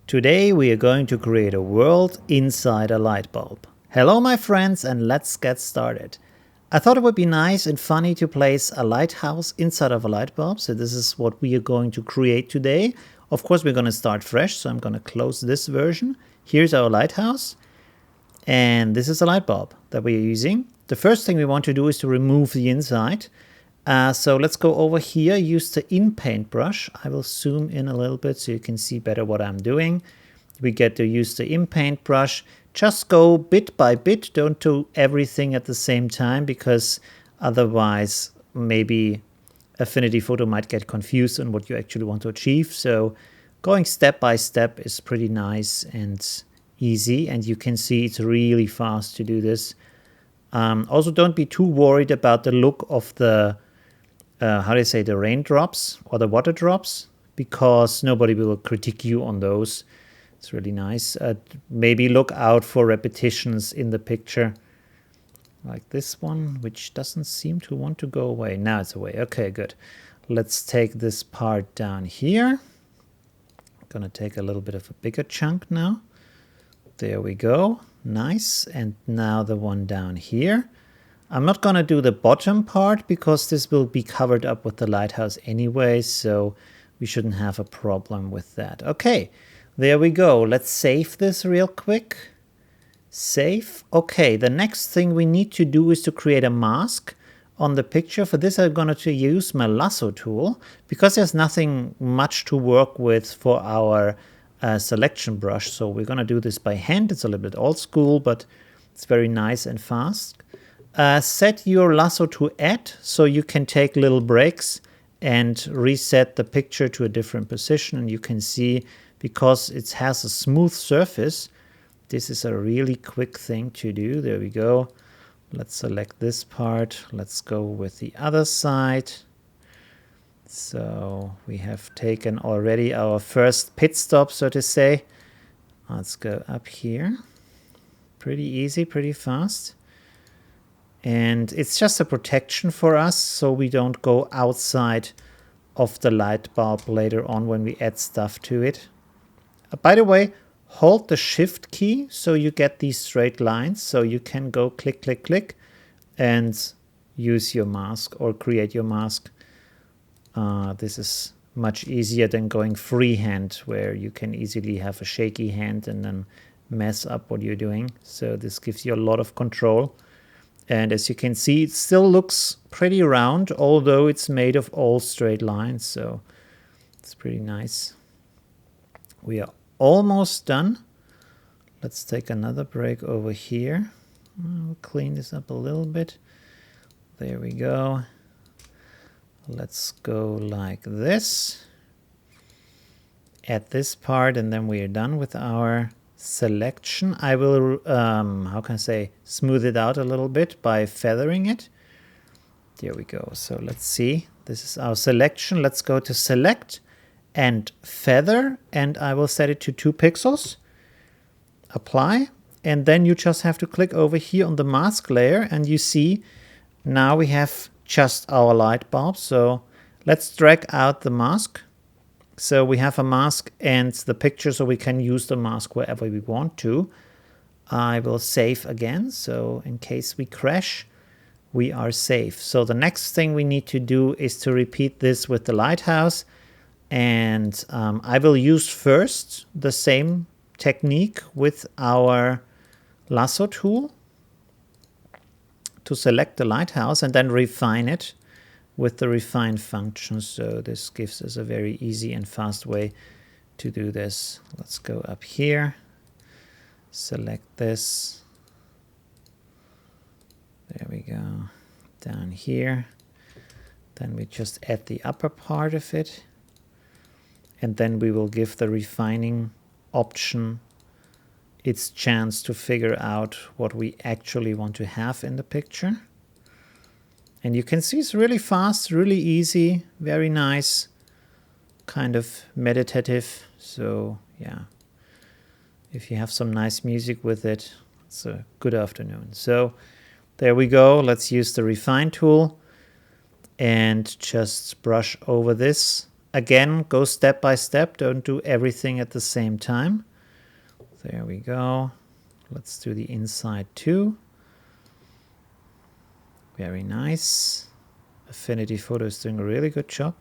Today we are going to create a world inside a light bulb. Hello my friends, and let's get started. I thought it would be nice and funny to place a lighthouse inside of a light bulb, so this is what we are going to create today. Of course we're going to start fresh, so I'm going to close this version. Here's our lighthouse, and this is a light bulb that we are using. The first thing we want to do is to remove the inside. So let's go over here, use the in-paint brush. I will zoom in a little bit so you can see better what I'm doing. We get to use the in-paint brush. Just go bit by bit, don't do everything at the same time, because otherwise maybe Affinity Photo might get confused on what you actually want to achieve. So going step by step is pretty nice and easy, and you can see it's really fast to do this. Also, don't be too worried about the look of the how do you say, the raindrops or the water drops, because nobody will critique you on those. It's really nice. Maybe look out for repetitions in the picture, like this one, which doesn't seem to want to go away. Now it's away. Okay, good. Let's take this part down here. I'm gonna take a little bit of a bigger chunk now. There we go. Nice. And now the one down here. I'm not going to do the bottom part because this will be covered up with the lighthouse anyway, so we shouldn't have a problem with that. Okay, there we go. Let's save this real quick. Save. Okay, the next thing we need to do is to create a mask on the picture. For this, I'm going to use my lasso tool because there's nothing much to work with for our selection brush. So we're going to do this by hand. It's a little bit old school, but it's very nice and fast. Set your lasso to add, so you can take little breaks and reset the picture to a different position. And you can see, because it has a smooth surface, this is a really quick thing to do. There we go. Let's select this part. Let's go with the other side. So we have taken already our first pit stop, so to say. Let's go up here. Pretty easy, pretty fast. And it's just a protection for us, so we don't go outside of the light bulb later on when we add stuff to it. By the way, hold the shift key so you get these straight lines, so you can go click, click, click and use your mask or create your mask. This is much easier than going freehand, where you can easily have a shaky hand and then mess up what you're doing. So this gives you a lot of control. And as you can see, it still looks pretty round, although it's made of all straight lines. So it's pretty nice. We are almost done. Let's take another break over here. I'll clean this up a little bit. There we go. Let's go like this. Add this part, and then we are done with our selection. I will, how can I say, smooth it out a little bit by feathering it. There we go. So let's see. This is our selection. Let's go to select and feather, and I will set it to 2 pixels. Apply, and then you just have to click over here on the mask layer, and you see now we have just our light bulb. So let's drag out the mask. So we have a mask and the picture, so we can use the mask wherever we want to. I will save again, so in case we crash, we are safe. So the next thing we need to do is to repeat this with the lighthouse. And I will use first the same technique with our lasso tool to select the lighthouse and then refine it with the refine function. So this gives us a very easy and fast way to do this. Let's go up here, select this. There we go. Down here. Then we just add the upper part of it. And then we will give the refining option its chance to figure out what we actually want to have in the picture. And you can see it's really fast, really easy, very nice, kind of meditative. So yeah, if you have some nice music with it, it's a good afternoon. So there we go. Let's use the refine tool and just brush over this. Again, go step by step. Don't do everything at the same time. There we go. Let's do the inside too. Very nice. Affinity Photo is doing a really good job.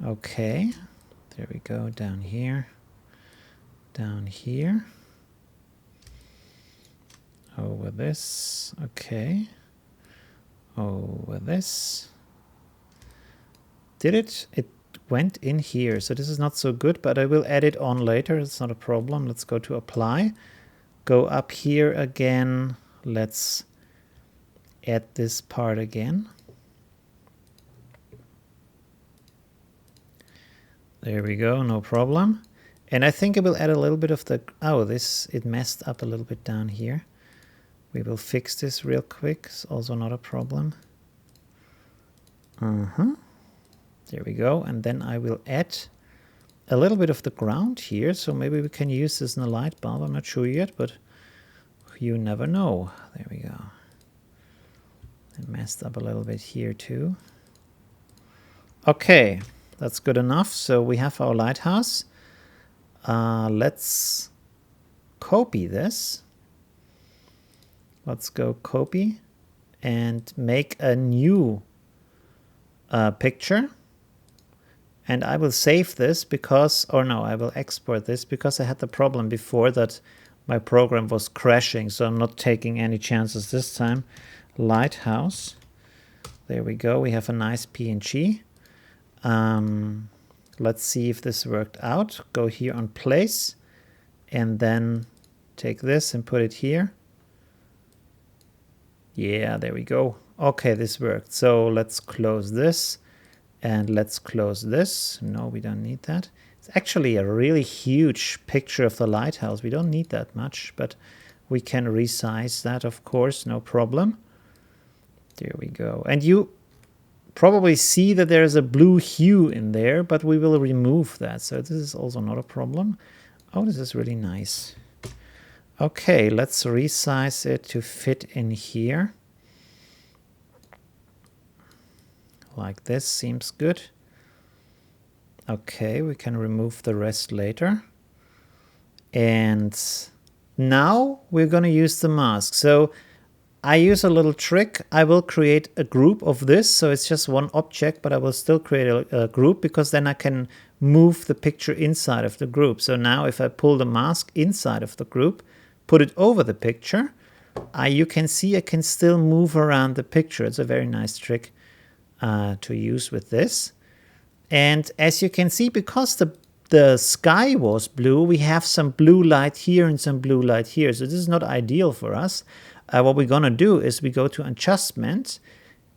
Okay. There we go. Down here. Down here. Over this. Okay. Over this. Did it? It went in here. So this is not so good, but I will add it on later. It's not a problem. Let's go to apply. Go up here again. Let's add this part again. There we go, no problem. And I think I will add a little bit of the, oh, this, it messed up a little bit down here. We will fix this real quick. It's also not a problem. There we go. And then I will add a little bit of the ground here. So maybe we can use this in a light bulb. I'm not sure yet, but you never know. There we go. I messed up a little bit here too. Okay, that's good enough. So we have our lighthouse. Let's copy this. Let's go copy and make a new picture. And I will save this because, or no, I will export this because I had the problem before that my program was crashing. So I'm not taking any chances this time. Lighthouse. There we go. We have a nice PNG. Let's see if this worked out. Go here on place and then take this and put it here. Yeah, there we go. Okay, this worked. So let's close this and let's close this. No, we don't need that. It's actually a really huge picture of the lighthouse. We don't need that much, but we can resize that, of course, no problem. There we go. And you probably see that there's a blue hue in there, but we will remove that. So this is also not a problem. Oh, this is really nice. Okay, let's resize it to fit in here. Like this seems good. Okay, we can remove the rest later. And now we're going to use the mask. So I use a little trick. I will create a group of this. So it's just one object, but I will still create a group because then I can move the picture inside of the group. So now if I pull the mask inside of the group, put it over the picture, you can see I can still move around the picture. It's a very nice trick to use with this. And as you can see, because the sky was blue, we have some blue light here and some blue light here. So this is not ideal for us. What we're going to do is we go to adjustment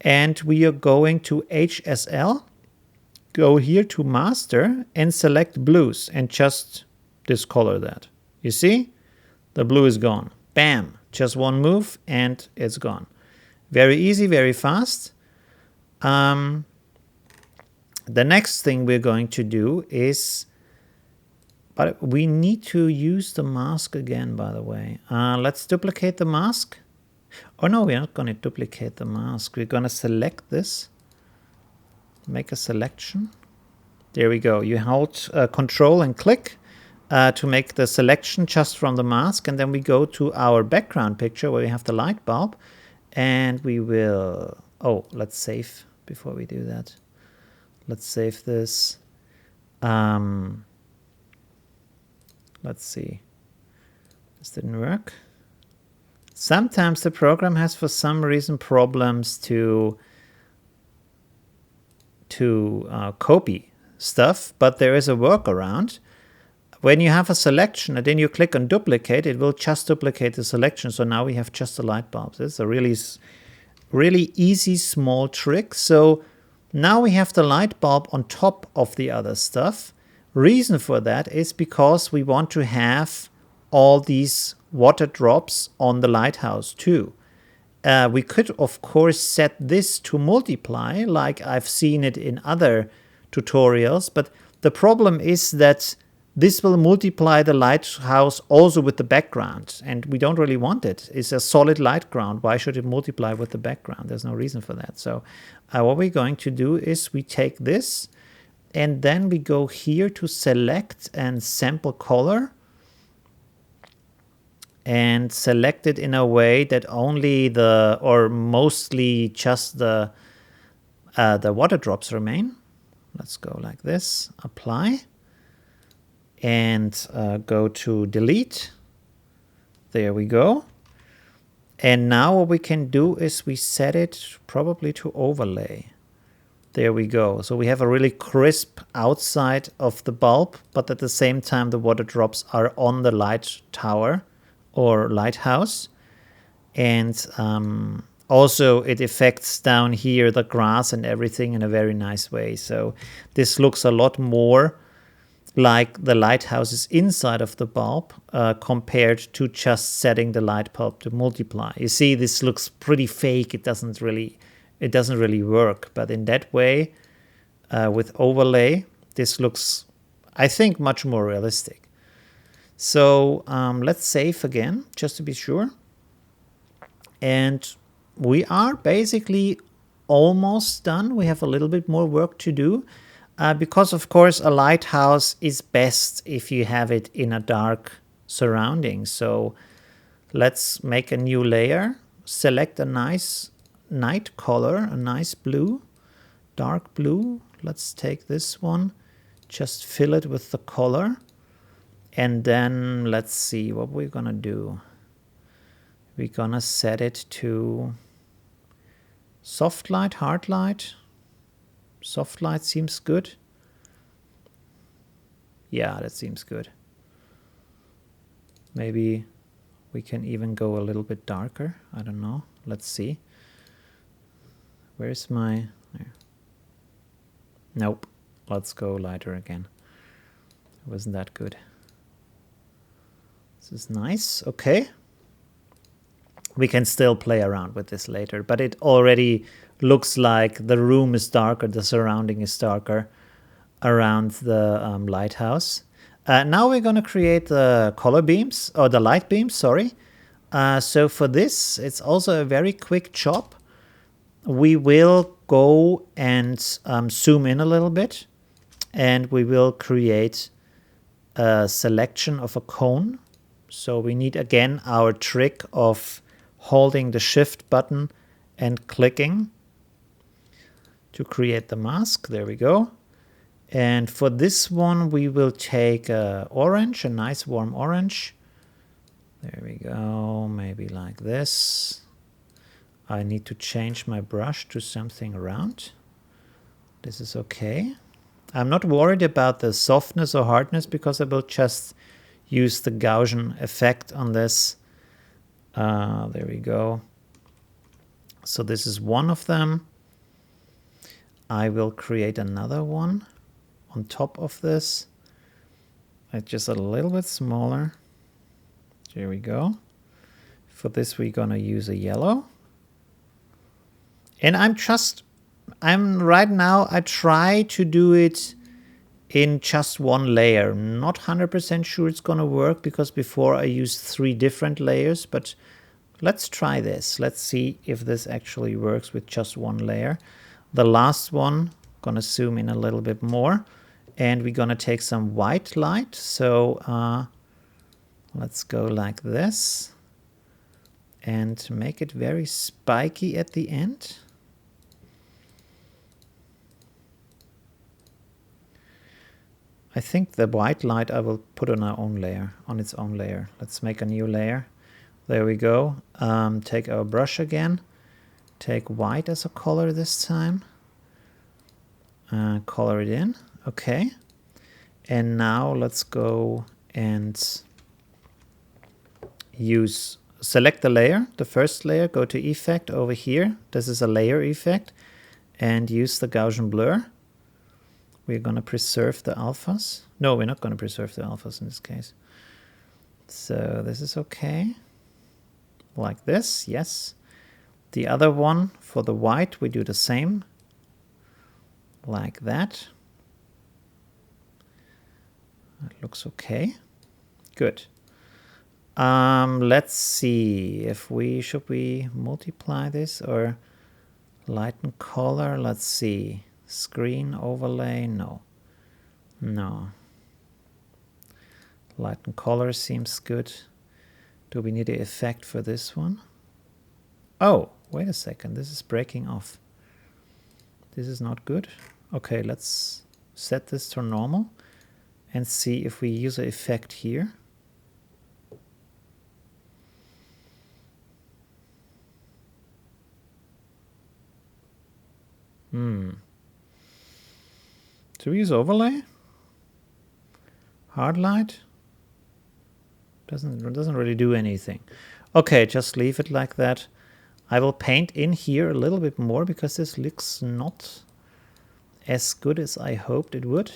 and we are going to HSL, go here to master and select blues and just discolor that. You see, the blue is gone. Bam, just one move and it's gone. Very easy, very fast. The next thing we're going to do is, but we need to use the mask again, by the way. Let's duplicate the mask. Oh no, we're not going to duplicate the mask. We're going to select this. Make a selection. There we go. You hold Control and click to make the selection just from the mask. And then we go to our background picture where we have the light bulb. And we will, oh, let's save before we do that. Let's save this. Let's see. This didn't work. Sometimes the program has, for some reason, problems to copy stuff, but there is a workaround. When you have a selection and then you click on duplicate, it will just duplicate the selection. So now we have just the light bulbs. It's a really easy, small trick. So now we have the light bulb on top of the other stuff. Reason for that is because we want to have all these water drops on the lighthouse too. We could, of course, set this to multiply like I've seen it in other tutorials, but the problem is that this will multiply the lighthouse also with the background, and we don't really want it. It's a solid light ground. Why should it multiply with the background? There's no reason for that. So what we're going to do is we take this and then we go here to select and sample color, and select it in a way that only or mostly just the water drops remain. Let's go like this, apply, and go to delete. There we go. And now what we can do is we set it probably to overlay. There we go. So we have a really crisp outside of the bulb, but at the same time the water drops are on the light tower or lighthouse. And also it affects down here the grass and everything in a very nice way. So this looks a lot more like the lighthouse is inside of the bulb compared to just setting the light bulb to multiply. You see, this looks pretty fake. It doesn't really work. But in that way, with overlay, this looks, I think, much more realistic. So let's save again, just to be sure. And we are basically almost done. We have a little bit more work to do. Because, of course, a lighthouse is best if you have it in a dark surrounding. So let's make a new layer. Select a nice night color, a nice blue, dark blue. Let's take this one. Just fill it with the color. And then let's see what we're going to do. We're going to set it to soft light, hard light. Soft light seems good. Yeah, that seems good. Maybe we can even go a little bit darker. I don't know. Let's see. Where's my... There. Nope. Let's go lighter again. It wasn't that good. This is nice. Okay. We can still play around with this later, but it already looks like the room is darker, the surrounding is darker around the lighthouse. Now we're going to create the color beams, or the light beams, sorry. So for this, it's also a very quick job. We will go and zoom in a little bit, and we will create a selection of a cone. So we need, again, our trick of holding the shift button and clicking to create the mask. There we go. And for this one, we will take orange, a nice warm orange. There we go, maybe like this. I need to change my brush to something round. This is okay. I'm not worried about the softness or hardness because I will just use the Gaussian effect on this. There we go. So this is one of them. I will create another one on top of this. It's just a little bit smaller. There we go. For this, we're gonna use a yellow. And right now, I try to do it in just one layer. Not 100% sure it's gonna work because before I used 3 different layers, but let's try this. Let's see if this actually works with just one layer. The last one, gonna zoom in a little bit more, and we're gonna take some white light. So let's go like this and make it very spiky at the end. I think the white light I will put on our own layer, on its own layer. Let's make a new layer. There we go. Take our brush again. Take white as a color this time. Color it in. Okay. And now let's go and select the layer, the first layer, go to Effect over here. This is a layer effect. And use the Gaussian blur. We're going to preserve the alphas. No, we're not going to preserve the alphas in this case. So this is okay. Like this, yes. The other one, for the white, we do the same. Like that. That looks okay. Good. Let's see if should we multiply this or lighten color? Let's see. Screen overlay, no. No. Light and color seems good. Do we need an effect for this one? Oh, wait a second. This is breaking off. This is not good. Okay, let's set this to normal and see if we use an effect here. Do we use overlay? Hard light? Doesn't really do anything. Okay, just leave it like that. I will paint in here a little bit more because this looks not as good as I hoped it would.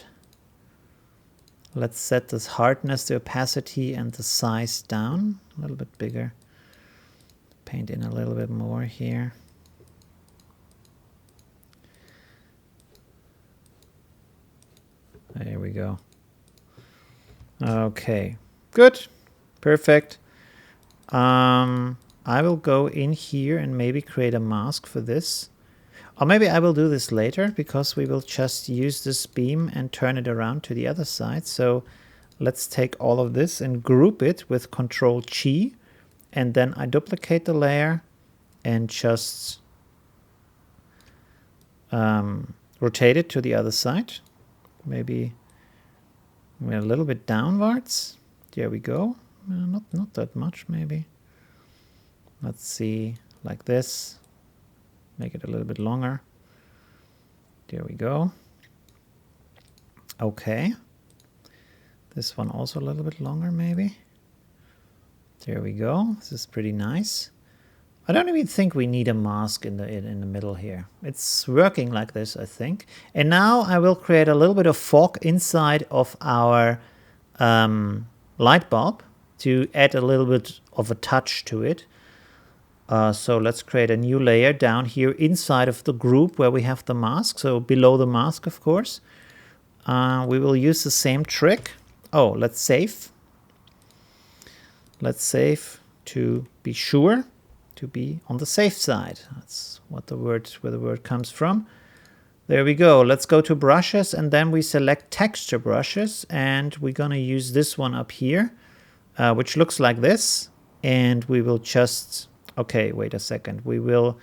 Let's set this hardness, the opacity, and the size down a little bit bigger. Paint in a little bit more here. There we go. Okay, good, perfect. I will go in here and maybe create a mask for this. Or maybe I will do this later because we will just use this beam and turn it around to the other side. So let's take all of this and group it with Control G. And then I duplicate the layer and just rotate it to the other side. Maybe a little bit downwards. There we go. Not that much, maybe. Let's see, like this. Make it a little bit longer. There we go. Okay. This one also a little bit longer, maybe. There we go. This is pretty nice. I don't even think we need a mask in the middle here. It's working like this, I think. And now I will create a little bit of fog inside of our light bulb to add a little bit of a touch to it. So let's create a new layer down here inside of the group where we have the mask. So below the mask, of course. We will use the same trick. Oh, let's save. Let's save to be sure, to be on the safe side. That's what where the word comes from. There we go. Let's go to brushes and then we select texture brushes and we're going to use this one up here, which looks like this. And we will just, okay, wait a second. We will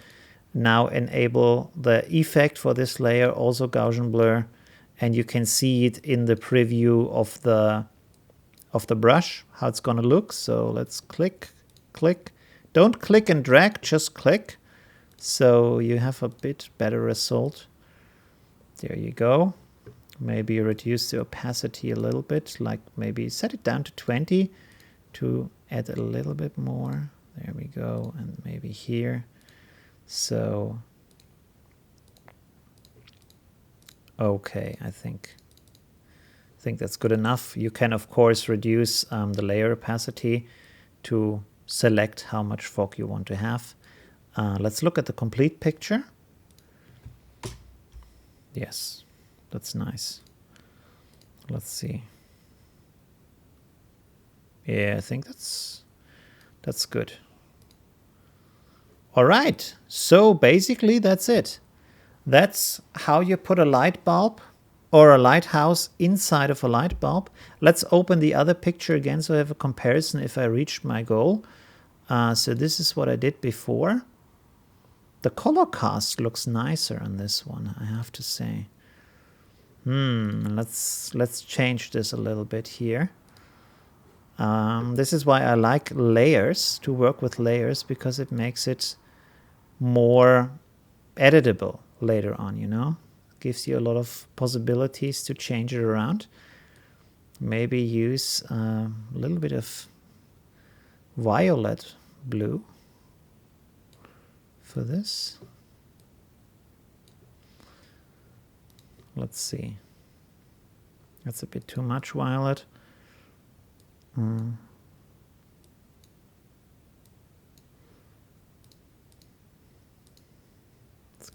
now enable the effect for this layer, also Gaussian blur. And you can see it in the preview of the brush, how it's going to look. So let's click, click. Don't click and drag, just click. So you have a bit better result. There you go. Maybe reduce the opacity a little bit, like maybe set it down to 20 to add a little bit more. There we go. And maybe here. So, okay, I think that's good enough. You can, of course, reduce the layer opacity to select how much fog you want to have. Let's look at the complete picture. Yes, that's nice. Let's see. Yeah, I think that's good. All right, so basically that's it. That's how you put a light bulb or a lighthouse inside of a light bulb. Let's open the other picture again so I have a comparison if I reached my goal. So this is what I did before. The color cast looks nicer on this one, I have to say. Let's change this a little bit here. This is why I like layers, to work with layers, because it makes it more editable later on, you know? Gives you a lot of possibilities to change it around. Maybe use a little bit of violet blue for this. Let's see. That's a bit too much violet. Let's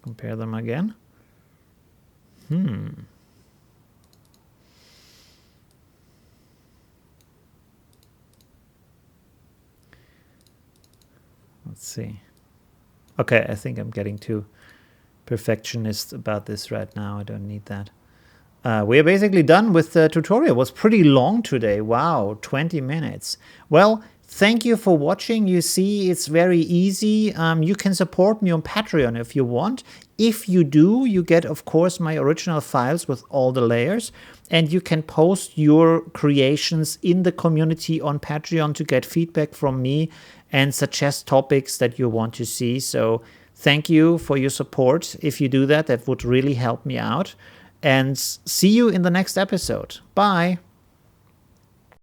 compare them again. Let's see. Okay, I think I'm getting too perfectionist about this right now. I don't need that. we're basically done with the tutorial. It was pretty long today. Wow, 20 minutes. Well, thank you for watching. You see, it's very easy. You can support me on Patreon if you want. If you do, you get, of course, my original files with all the layers. And you can post your creations in the community on Patreon to get feedback from me and suggest topics that you want to see. So thank you for your support. If you do that, that would really help me out. And see you in the next episode. Bye.